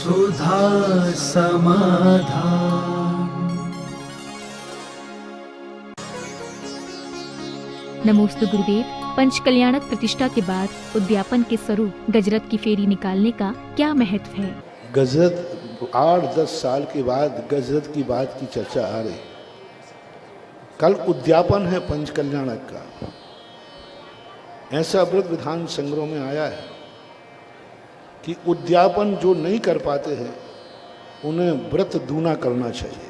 सुधा समाधान। नमोस्तु गुरुदेव। पंच कल्याणक प्रतिष्ठा के बाद उद्यापन के स्वरूप गजरत की फेरी निकालने का क्या महत्व है? गजरत 8-10 साल के बाद गजरत की बात की चर्चा आ रही। कल उद्यापन है पंच कल्याणक का। ऐसा व्रत विधान संग्रह में आया है कि उद्यापन जो नहीं कर पाते हैं उन्हें व्रत दूना करना चाहिए।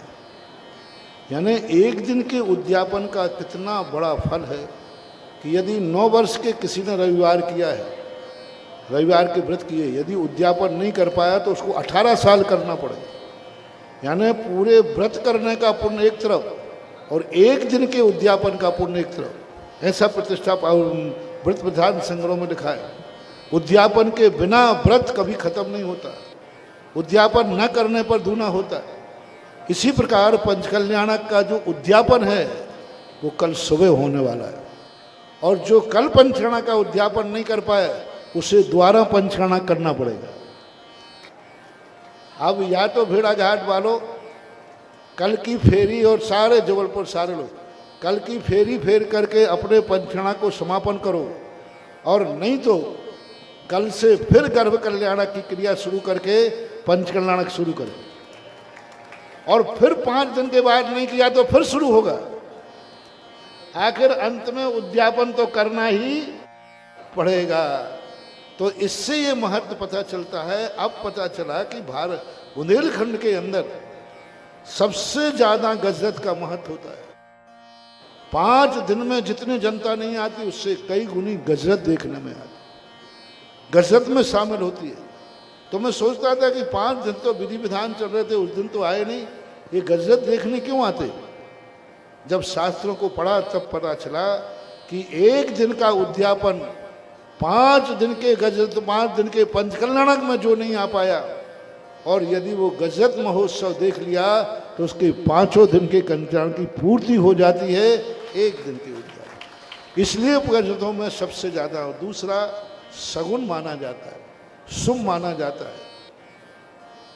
यानी एक दिन के उद्यापन का कितना बड़ा फल है कि यदि 9 वर्ष के किसी ने रविवार किया है, रविवार के व्रत किए, यदि उद्यापन नहीं कर पाया तो उसको 18 साल करना पड़ेगा। यानी पूरे व्रत करने का पुण्य एक तरफ और एक दिन के उद्यापन का पुण्य एक तरफ। ऐसा प्रतिष्ठा व्रत विधान संग्रह में लिखा है। उद्यापन के बिना व्रत कभी खत्म नहीं होता, उद्यापन न करने पर दूना होता है। इसी प्रकार पंचकल्याणक का जो उद्यापन है वो कल सुबह होने वाला है, और जो कल पंचकल्याणक का उद्यापन नहीं कर पाए उसे दोबारा पंचकल्याणक करना पड़ेगा। अब या तो भेड़ा घाट वालों कल की फेरी, और सारे जबलपुर सारे लोग कल की फेरी फेर करके अपने पंचकल्याणक को समापन करो, और नहीं तो कल से फिर गर्भ कल्याणक की क्रिया शुरू करके पंचकल्याणक शुरू करें, और फिर 5 दिन के बाद नहीं किया तो फिर शुरू होगा। आखिर अंत में उद्यापन तो करना ही पड़ेगा। तो इससे ये महत्व पता चलता है। अब पता चला कि भारत बुंदेलखंड के अंदर सबसे ज्यादा गजरत का महत्व होता है। 5 दिन में जितनी जनता नहीं आती उससे कई गुनी गजरत देखने में आती, गजरत में शामिल होती है। तो मैं सोचता था कि 5 दिन तो विधि विधान चल रहे थे, उस दिन तो आए नहीं, ये गजरत देखने क्यों आते? जब शास्त्रों को पढ़ा तब पता चला कि एक दिन का उद्यापन 5 दिन के गजरत, 5 दिन के पंचकल्याणक में जो नहीं आ पाया, और यदि वो गजरत महोत्सव देख लिया तो उसके 5 दिन के कल्याण की पूर्ति हो जाती है एक दिन के उद्यापन। इसलिए गजरतों में सबसे ज्यादा, और दूसरा सगुन माना जाता है, शुभ माना जाता है।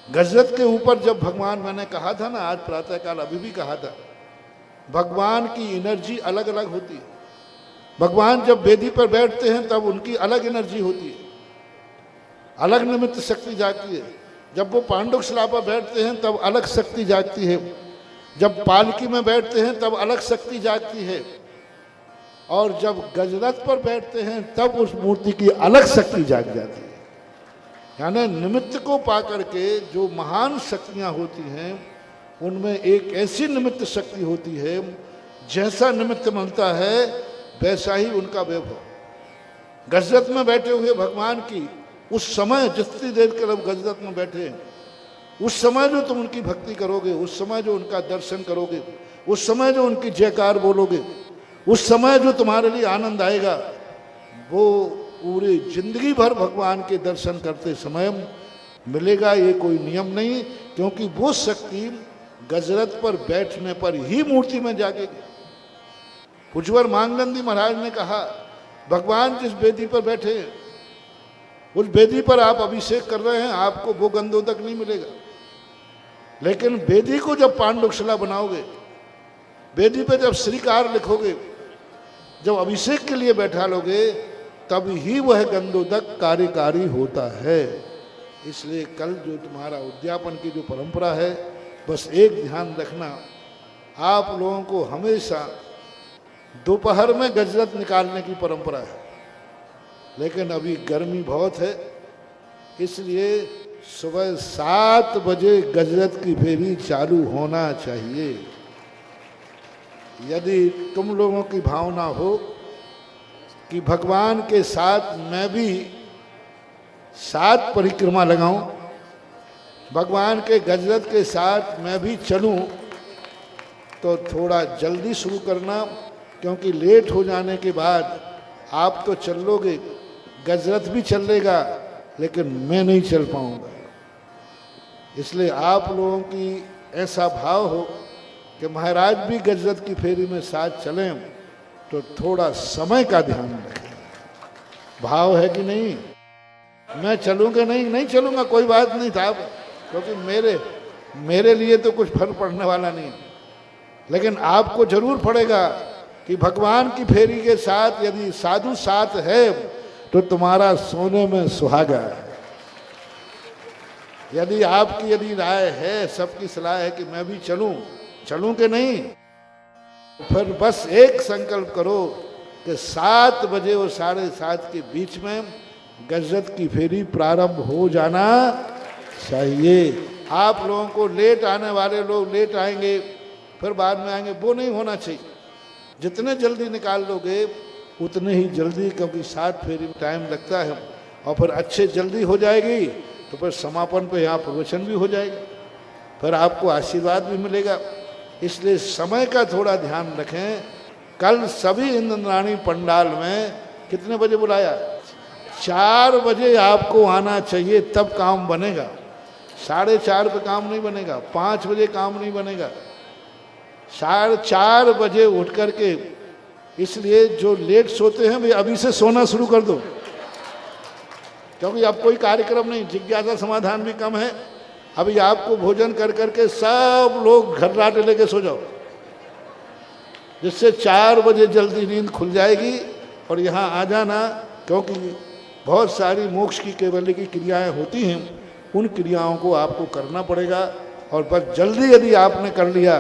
गजरत के ऊपर जब भगवान, मैंने कहा था ना आज प्रातःकाल, अभी भी कहा था, भगवान की एनर्जी अलग अलग होती है। भगवान जब वेदी पर बैठते हैं तब उनकी अलग एनर्जी होती है, अलग निमित्त शक्ति जागती है। जब वो पांडुक शिला पर बैठते हैं तब अलग शक्ति जागती है, जब पालकी में बैठते हैं तब अलग शक्ति जागती है, और जब गजरत पर बैठते हैं तब उस मूर्ति की अलग शक्ति जाग जाती है। यानी निमित्त को पाकर के जो महान शक्तियां होती हैं उनमें एक ऐसी निमित्त शक्ति होती है, जैसा निमित्त मिलता है वैसा ही उनका वैभव। गजरत में बैठे हुए भगवान की उस समय, जितनी देर के लोग गजरत में बैठे हैं, उस समय जो तुम उनकी भक्ति करोगे, उस समय जो उनका दर्शन करोगे, उस समय जो उनकी जयकार बोलोगे, उस समय जो तुम्हारे लिए आनंद आएगा, वो पूरी जिंदगी भर भगवान के दर्शन करते समय मिलेगा। ये कोई नियम नहीं, क्योंकि वो शक्ति गजरत पर बैठने पर ही मूर्ति में जागेगी। पुजवर मांगनंदी महाराज ने कहा, भगवान जिस वेदी पर बैठे हैं उस वेदी पर आप अभिषेक कर रहे हैं, आपको वो गंधोदक नहीं मिलेगा। लेकिन वेदी को जब पांडुक शिला बनाओगे, वेदी पे जब श्रीकार लिखोगे, जब अभिषेक के लिए बैठा लोगे, तब ही वह गंधोदक कार्यकारी होता है। इसलिए कल जो तुम्हारा उद्यापन की जो परंपरा है, बस एक ध्यान रखना, आप लोगों को हमेशा दोपहर में गजरत निकालने की परंपरा है, लेकिन अभी गर्मी बहुत है, इसलिए सुबह 7 बजे गजरत की फेरी चालू होना चाहिए। यदि तुम लोगों की भावना हो कि भगवान के साथ मैं भी 7 परिक्रमा लगाऊं, भगवान के गजरत के साथ मैं भी चलूं, तो थोड़ा जल्दी शुरू करना, क्योंकि लेट हो जाने के बाद आप तो चल लोगे, गजरत भी चलेगा, लेकिन मैं नहीं चल पाऊंगा। इसलिए आप लोगों की ऐसा भाव हो कि महाराज भी गजरत की फेरी में साथ चलें, तो थोड़ा समय का ध्यान रखें। भाव है कि नहीं? मैं चलूँगा? नहीं चलूँगा, कोई बात नहीं था, क्योंकि मेरे लिए तो कुछ फर्क पड़ने वाला नहीं, लेकिन आपको जरूर पड़ेगा कि भगवान की फेरी के साथ यदि साधु साथ है तो तुम्हारा सोने में सुहागा है। यदि राय है, सबकी सलाह है कि मैं भी चलूं कि नहीं, फिर बस एक संकल्प करो कि 7 बजे और 7:30 के बीच में गजरत की फेरी प्रारंभ हो जाना चाहिए। आप लोगों को लेट आने वाले लोग लेट आएंगे, फिर बाद में आएंगे, वो नहीं होना चाहिए। जितने जल्दी निकाल लोगे उतने ही जल्दी, क्योंकि 7 फेरी में टाइम लगता है, और फिर अच्छे जल्दी हो जाएगी तो फिर समापन पे यहाँ प्रवचन भी हो जाएगा, फिर आपको आशीर्वाद भी मिलेगा। इसलिए समय का थोड़ा ध्यान रखें। कल सभी इंद्राणी पंडाल में कितने बजे बुलाया? 4 बजे आपको आना चाहिए, तब काम बनेगा। 4:30 पे काम नहीं बनेगा, 5 बजे काम नहीं बनेगा। 4:30 बजे उठ करके, इसलिए जो लेट सोते हैं वे अभी से सोना शुरू कर दो, क्योंकि अब कोई कार्यक्रम नहीं, जिज्ञासा समाधान भी कम है। अभी आपको भोजन कर करके सब लोग घर्राटे लेके सो जाओ, जिससे 4 बजे जल्दी नींद खुल जाएगी और यहाँ आ जाना, क्योंकि बहुत सारी मोक्ष की केवल्य की क्रियाएं होती हैं, उन क्रियाओं को आपको करना पड़ेगा। और बस जल्दी यदि आपने कर लिया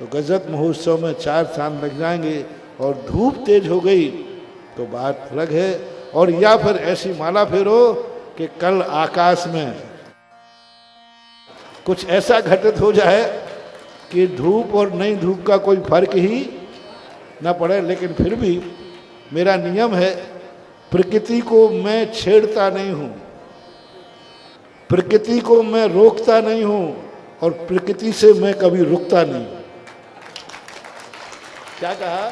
तो गजरत महोत्सव में 4 चांद लग जाएंगे, और धूप तेज हो गई तो बात अलग है। और या फिर ऐसी माला फेरो कि कल आकाश में कुछ ऐसा घटित हो जाए कि धूप और नई धूप का कोई फर्क ही ना पड़े। लेकिन फिर भी मेरा नियम है, प्रकृति को मैं छेड़ता नहीं हूँ, प्रकृति को मैं रोकता नहीं हूँ, और प्रकृति से मैं कभी रुकता नहीं। क्या कहा?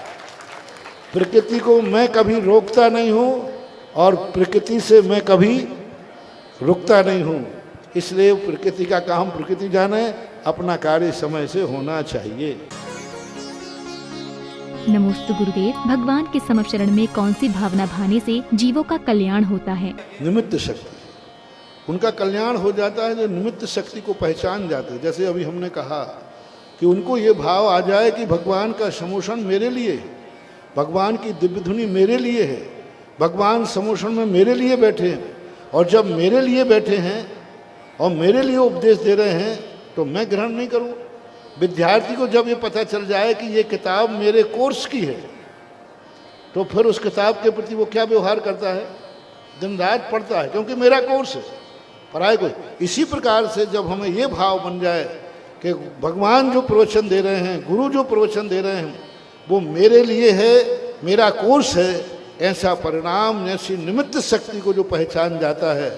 प्रकृति को मैं कभी रोकता नहीं हूँ और प्रकृति से मैं कभी रुकता नहीं हूँ। इसलिए प्रकृति का काम प्रकृति जाने, अपना कार्य समय से होना चाहिए। नमोस्तु गुरुदेव। भगवान के समशरण में कौन सी भावना भाने से जीवों का कल्याण होता है? निमित्त शक्ति, उनका कल्याण हो जाता है जो निमित्त शक्ति को पहचान जाते हैं। जैसे अभी हमने कहा कि उनको ये भाव आ जाए कि भगवान का समोषण मेरे लिए है, भगवान की दिव्य धुनी मेरे लिए है, भगवान समोषण में मेरे लिए बैठे हैं, और जब मेरे लिए बैठे हैं और मेरे लिए उपदेश दे रहे हैं तो मैं ग्रहण नहीं करूँ। विद्यार्थी को जब ये पता चल जाए कि ये किताब मेरे कोर्स की है, तो फिर उस किताब के प्रति वो क्या व्यवहार करता है? दिन रात पढ़ता है, क्योंकि मेरा कोर्स है, पढ़ाई को। इसी प्रकार से जब हमें ये भाव बन जाए कि भगवान जो प्रवचन दे रहे हैं, गुरु जो प्रवचन दे रहे हैं, वो मेरे लिए है, मेरा कोर्स है, ऐसा परिणाम, ऐसी निमित्त शक्ति को जो पहचान जाता है,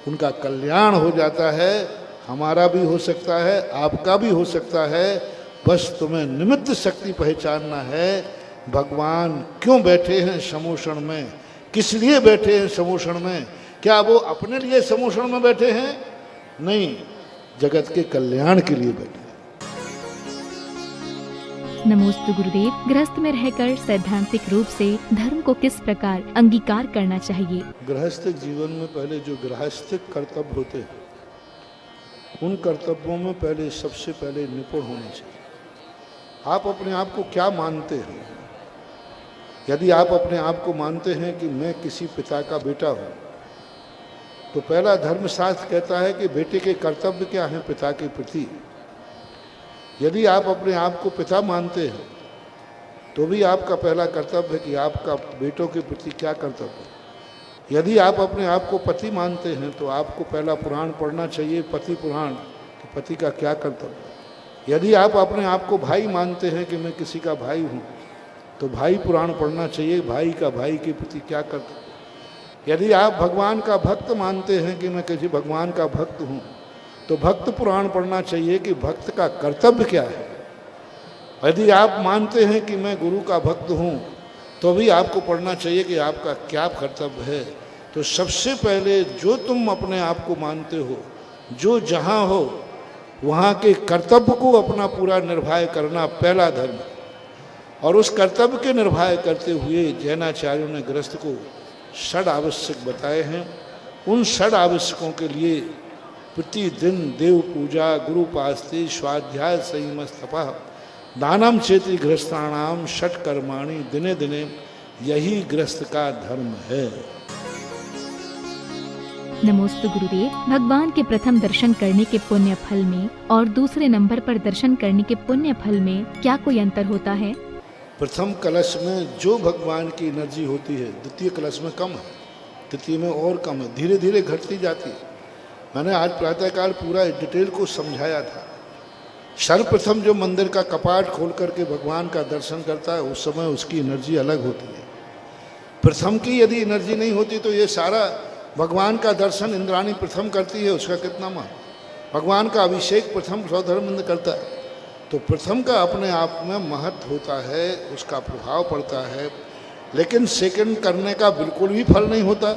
उनका कल्याण हो जाता है। हमारा भी हो सकता है, आपका भी हो सकता है। बस तुम्हें निमित्त शक्ति पहचानना है। भगवान क्यों बैठे हैं समोषण में, किस लिए बैठे हैं समोषण में? क्या वो अपने लिए समोषण में बैठे हैं? नहीं, जगत के कल्याण के लिए बैठे हैं। नमोस्तु गुरुदेव। गृहस्थ में रहकर सैद्धांतिक रूप से धर्म को किस प्रकार अंगीकार करना चाहिए? गृहस्थ जीवन में पहले जो गृहस्थिक कर्तव्य होते हैं, उन कर्तव्यों में पहले सबसे पहले निपुण होना चाहिए। आप अपने आप को क्या मानते हैं? यदि आप अपने आप को मानते हैं कि मैं किसी पिता का बेटा हूँ, तो पहला धर्मशास्त्र कहता है कि बेटे के कर्तव्य क्या हैं पिता के प्रति। यदि आप अपने आप को पिता मानते हैं तो भी आपका पहला कर्तव्य है कि आपका बेटों के प्रति क्या कर्तव्य है। यदि आप अपने आप को पति मानते हैं तो आपको पहला पुराण पढ़ना चाहिए, पति पुराण, कि पति का क्या कर्तव्य है। यदि आप अपने आप को भाई मानते हैं कि मैं किसी का भाई हूँ, तो भाई पुराण पढ़ना चाहिए, भाई का भाई के प्रति क्या कर्तव्य है। यदि आप भगवान का भक्त मानते हैं कि मैं किसी भगवान का भक्त हूँ, तो भक्त पुराण पढ़ना चाहिए कि भक्त का कर्तव्य क्या है। यदि आप मानते हैं कि मैं गुरु का भक्त हूँ, तो भी आपको पढ़ना चाहिए कि आपका क्या कर्तव्य है। तो सबसे पहले जो तुम अपने आप को मानते हो, जो जहाँ हो वहाँ के कर्तव्य को अपना पूरा निर्वाह करना पहला धर्म है। और उस कर्तव्य के निर्वाह करते हुए जैनाचार्यों ने गृहस्थ को षड आवश्यक बताए हैं। उन षड आवश्यकों के लिए प्रतिदिन देव पूजा गुरु पास्ते स्वाध्याय संयमस्तपः दानम चेति गृहस्थानाम षट कर्माणि दिने दिने, यही गृहस्थ का धर्म है। नमोस्तु गुरुदेव। भगवान के प्रथम दर्शन करने के पुण्य फल में और दूसरे नंबर पर दर्शन करने के पुण्य फल में क्या कोई अंतर होता है? प्रथम कलश में जो भगवान की एनर्जी होती है द्वितीय कलश में कम है, तृतीय में और कम है, धीरे धीरे घटती जाती है। मैंने आज प्रातःकाल पूरा डिटेल को समझाया था। सर्वप्रथम जो मंदिर का कपाट खोल करके भगवान का दर्शन करता है उस समय उसकी एनर्जी अलग होती है। प्रथम की यदि एनर्जी नहीं होती तो ये सारा भगवान का दर्शन इंद्राणी प्रथम करती है, उसका कितना महत्व। भगवान का अभिषेक प्रथम सौधर्मेंद्र करता है, तो प्रथम का अपने आप में महत्व होता है, उसका प्रभाव पड़ता है। लेकिन सेकंड करने का बिल्कुल भी फल नहीं होता,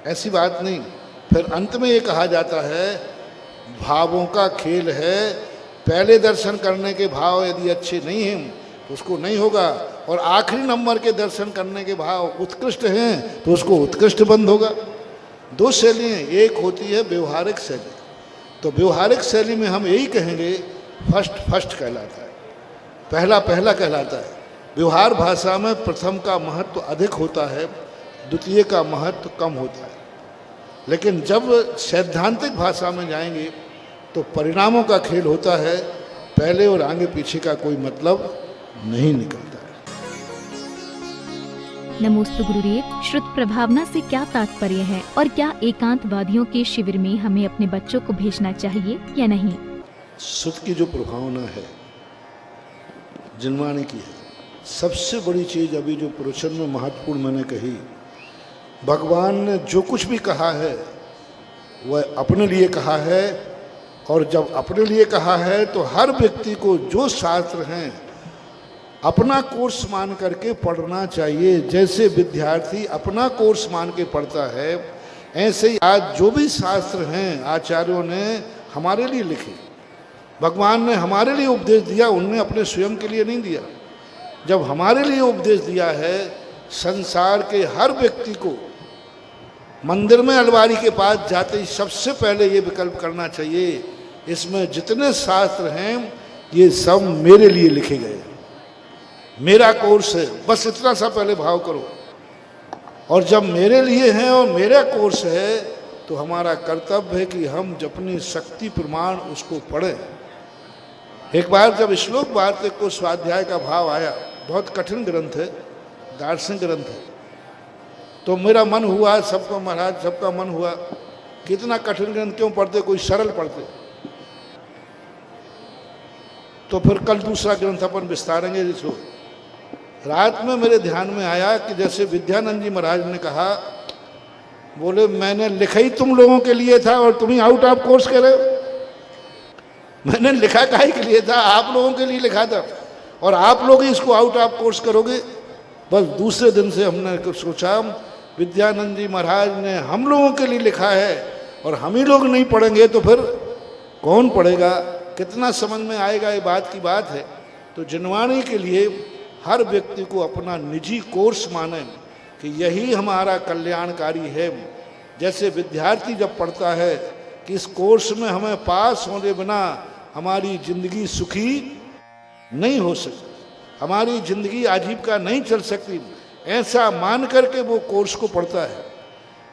ऐसी बात नहीं। फिर अंत में ये कहा जाता है भावों का खेल है, पहले दर्शन करने के भाव यदि अच्छे नहीं हैं तो उसको नहीं होगा, और आखिरी नंबर के दर्शन करने के भाव उत्कृष्ट हैं तो उसको उत्कृष्ट बंद होगा। दो शैलियाँ, एक होती है व्यवहारिक शैली, तो व्यवहारिक शैली में हम यही कहेंगे फर्स्ट कहलाता है, पहला कहलाता है। व्यवहार भाषा में प्रथम का महत्व अधिक होता है, द्वितीय का महत्व कम होता है। लेकिन जब सैद्धांतिक भाषा में जाएंगे तो परिणामों का खेल होता है, पहले और आगे पीछे का कोई मतलब नहीं निकलता है। नमोस्तु गुरुदेव। श्रुत प्रभावना से क्या तात्पर्य है और क्या एकांतवादियों के शिविर में हमें अपने बच्चों को भेजना चाहिए या नहीं? श्रुत की जो प्रभावना है जिनवाणी की है, सबसे बड़ी चीज अभी जो प्रवचन में महत्वपूर्ण मैंने कही, भगवान ने जो कुछ भी कहा है वह अपने लिए कहा है, और जब अपने लिए कहा है तो हर व्यक्ति को जो शास्त्र हैं अपना कोर्स मान करके पढ़ना चाहिए। जैसे विद्यार्थी अपना कोर्स मान के पढ़ता है, ऐसे ही आज जो भी शास्त्र हैं आचार्यों ने हमारे लिए लिखे, भगवान ने हमारे लिए उपदेश दिया, उनने अपने स्वयं के लिए नहीं दिया। जब हमारे लिए उपदेश दिया है, संसार के हर व्यक्ति को मंदिर में अलमारी के पास जाते ही सबसे पहले ये विकल्प करना चाहिए, इसमें जितने शास्त्र हैं ये सब मेरे लिए लिखे गए, मेरा कोर्स है, बस इतना सा पहले भाव करो। और जब मेरे लिए हैं और मेरा कोर्स है तो हमारा कर्तव्य है कि हम अपनी शक्ति प्रमाण उसको पढ़ें। एक बार जब श्लोक वार्तिक को स्वाध्याय का भाव आया, बहुत कठिन ग्रंथ है, दार्शनिक ग्रंथ है, तो मेरा मन हुआ, सबका महाराज सबका मन हुआ कितना कठिन ग्रंथ क्यों पढ़ते, कोई सरल पढ़ते। तो फिर कल दूसरा ग्रंथ अपन विस्तारेंगे। जिसको रात में मेरे ध्यान में आया कि जैसे विद्यानंद जी महाराज ने कहा, बोले मैंने लिखा ही तुम लोगों के लिए था और तुम ही आउट ऑफ कोर्स कह रहे हो। मैंने लिखा काहे के लिए था, आप लोगों के लिए लिखा था, और आप लोग ही इसको आउट ऑफ कोर्स करोगे। बस दूसरे दिन से हमने सोचा विद्यानंद जी महाराज ने हम लोगों के लिए लिखा है और हम ही लोग नहीं पढ़ेंगे तो फिर कौन पढ़ेगा, कितना समझ में आएगा, ये बात की बात है। तो जिनवाणी के लिए हर व्यक्ति को अपना निजी कोर्स माने कि यही हमारा कल्याणकारी है। जैसे विद्यार्थी जब पढ़ता है कि इस कोर्स में हमें पास होने बिना हमारी जिंदगी सुखी नहीं हो सकती, हमारी जिंदगी आजीविका नहीं चल सकती, ऐसा मान करके वो कोर्स को पढ़ता है।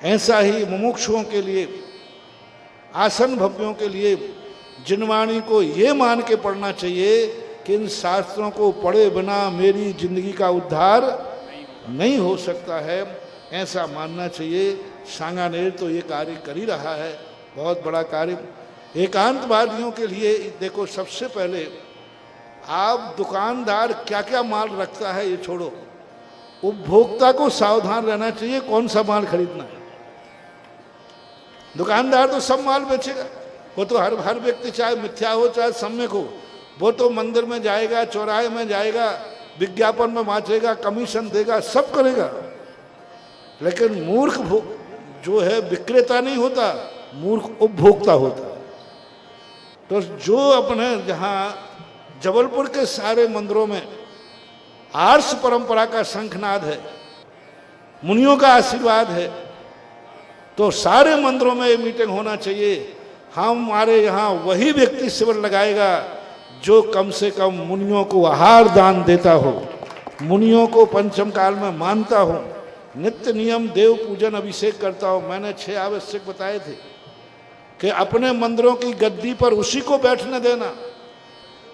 ऐसा ही मुमुक्षुओं के लिए, आसन भव्यों के लिए जिनवाणी को ये मान के पढ़ना चाहिए कि इन शास्त्रों को पढ़े बिना मेरी जिंदगी का उद्धार नहीं हो सकता है, ऐसा मानना चाहिए। सांगानेर तो ये कार्य कर ही रहा है, बहुत बड़ा कार्य। एकांतवादियों के लिए देखो, सबसे पहले आप दुकानदार क्या क्या माल रखता है ये छोड़ो, उपभोक्ता को सावधान रहना चाहिए कौन सा माल खरीदना है। दुकानदार तो सब माल बेचेगा, वो तो हर व्यक्ति चाहे मिथ्या हो चाहे सम्यक हो, वो तो मंदिर में जाएगा, चौराहे में जाएगा, विज्ञापन में बांचेगा, कमीशन देगा, सब करेगा। लेकिन मूर्ख जो है विक्रेता नहीं होता, मूर्ख उपभोक्ता होता। तो जो अपने जहाँ जबलपुर के सारे मंदिरों में आर्ष परंपरा का शंखनाद है, मुनियों का आशीर्वाद है, तो सारे मंदिरों में ये मीटिंग होना चाहिए हमारे यहाँ वही व्यक्ति शिविर लगाएगा जो कम से कम मुनियों को आहार दान देता हो, मुनियों को पंचम काल में मानता हो, नित्य नियम देव पूजन अभिषेक करता हो। मैंने 6 आवश्यक बताए थे कि अपने मंदिरों की गद्दी पर उसी को बैठने देना,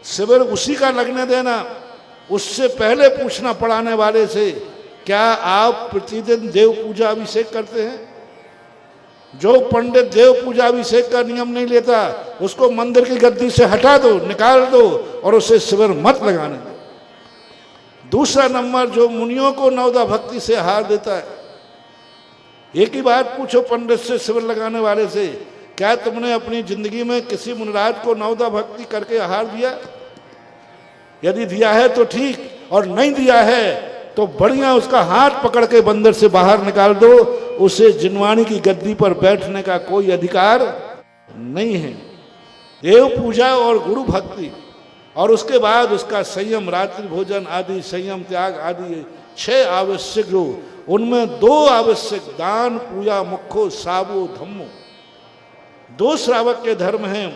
शिविर उसी का लगने देना। उससे पहले पूछना पढ़ाने वाले से, क्या आप प्रतिदिन देव पूजा अभिषेक करते हैं? जो पंडित देव पूजा अभिषेक का नियम नहीं लेता उसको मंदिर की गद्दी से हटा दो, निकाल दो और उसे शिविर मत लगाने दो। दूसरा नंबर, जो मुनियों को नवदा भक्ति से आहार देता है। एक ही बात पूछो पंडित से, शिविर लगाने वाले से, क्या तुमने अपनी जिंदगी में किसी मुनिराज को नवदा भक्ति करके आहार दिया? यदि दिया है तो ठीक, और नहीं दिया है तो बढ़िया उसका हाथ पकड़ के बंदर से बाहर निकाल दो। उसे जिनवाणी की गद्दी पर बैठने का कोई अधिकार नहीं है। देव पूजा और गुरु भक्ति, और उसके बाद उसका संयम, रात्रि भोजन आदि, संयम त्याग आदि 6 आवश्यक, जो उनमें 2 आवश्यक, दान पूजा मुखो साबो धम्मो, 2 श्रावक के धर्म हैं।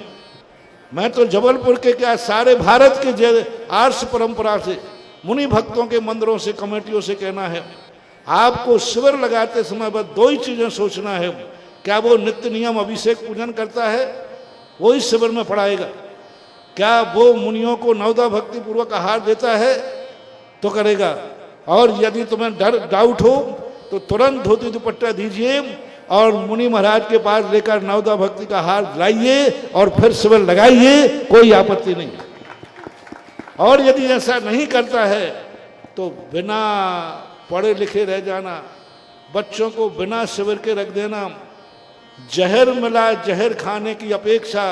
मैं तो जबलपुर के क्या सारे भारत के आर्ष परंपरा से, मुनि भक्तों के मंदिरों से, कमेटियों से कहना है, आपको शिविर लगाते समय बस 2 ही चीजें सोचना है। क्या वो नित्य नियम अभिषेक पूजन करता है? वो ही शिविर में पढ़ाएगा। क्या वो मुनियों को नवदा भक्ति पूर्वक आहार देता है? तो करेगा। और यदि तुम्हें डाउट हो तो तुरंत धोती दुपट्टा दीजिए और मुनि महाराज के पास लेकर नवदा भक्ति का हार लाइए और फिर शिविर लगाइए, कोई आपत्ति नहीं। और यदि ऐसा नहीं करता है तो बिना पढ़े लिखे रह जाना, बच्चों को बिना शिविर के रख देना, जहर मिला जहर खाने की अपेक्षा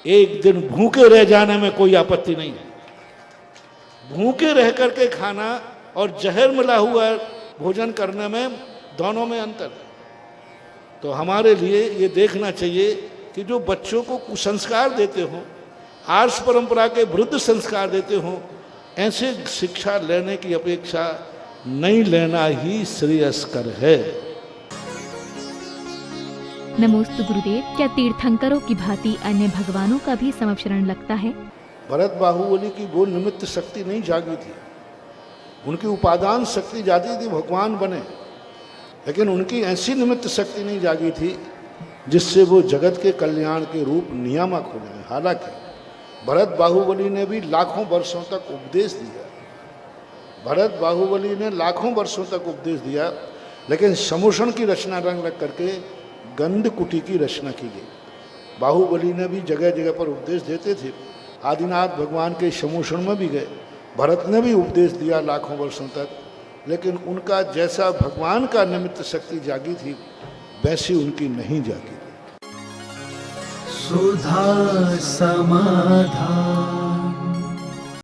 एक दिन भूखे रह जाने में कोई आपत्ति नहीं है। भूखे रह करके खाना और जहर मिला हुआ भोजन करने में, दोनों में अंतर है। तो हमारे लिए ये देखना चाहिए कि जो बच्चों को कुसंस्कार देते हो, आर्ष परंपरा के विरुद्ध संस्कार देते हो, ऐसे शिक्षा लेने की अपेक्षा नहीं लेना ही श्रेयस्कर है। नमोस्तु गुरुदेव, क्या तीर्थंकरों की भांति अन्य भगवानों का भी समवचरण लगता है? भरत बाहुबली की वो निमित्त शक्ति नहीं जागी थी, उनकी उपादान शक्ति जाती थी भगवान बने, लेकिन उनकी ऐसी निमित्त शक्ति नहीं जागी थी जिससे वो जगत के कल्याण के रूप नियामक हो जाए। हालांकि भरत बाहुबली ने भी लाखों वर्षों तक उपदेश दिया, भरत बाहुबली ने लाखों वर्षों तक उपदेश दिया, लेकिन समूषण की रचना रंग रख करके गंधकुटी की रचना की गई। बाहुबली ने भी जगह जगह पर उपदेश देते थे, आदिनाथ भगवान के समूषण में भी गए, भरत ने भी उपदेश दिया लाखों वर्षों तक, लेकिन उनका जैसा भगवान का निमित्त शक्ति जागी थी वैसी उनकी नहीं जागी। सुधा समाधान।